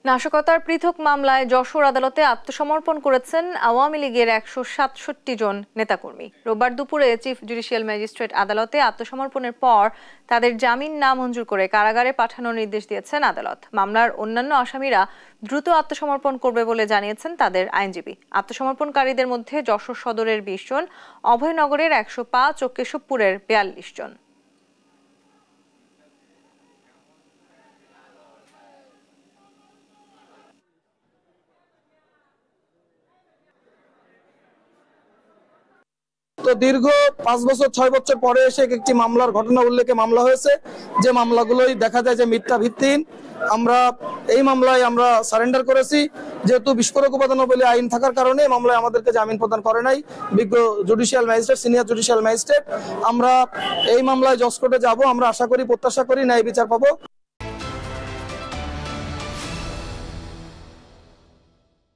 নাশকতার পৃথক মামলায় যশোর আদালতে আত্মসমর্পণ করেছেন আওয়ামী লীগের ১৬৭ জন নেতাকর্মী। রোববার দুপুরে চিফ জুডিশিয়াল ম্যাজিস্ট্রেট আদালতে আত্মসমর্পণের পর তাদের জামিন নামঞ্জুর করে কারাগারে পাঠানোর নির্দেশ দিয়েছেন আদালত। মামলার অন্যান্য আসামিরা দ্রুত আত্মসমর্পণ করবে বলে জানিয়েছেন তাদের আইনজীবী। আত্মসমর্পণকারীদের মধ্যে যশোর সদরের ২০ জন, অভয়নগরের ১০৫ ও কেশবপুরের ৪২ জন। তো দীর্ঘ 5 বছর 6 বছর পরে এসে একটি মামলার ঘটনা উল্লেখে মামলা হয়েছে, যে মামলাগুলোই দেখা যায় যে মিথ্যা ভিত্তিহীন। আমরা এই মামলায় সারেন্ডার করেছি, যেহেতু বিস্ফোরক উপাদানাবলী আইন থাকার কারণে মামলায় আমাদেরকে জামিন প্রদান করে নাই বিজ্ঞ judicial magistrate, senior judicial magistrate. আমরা এই মামলায় জজ কোর্টে যাব। আমরা আশা করি, প্রত্যাশা করি ন্যায় বিচার পাবো।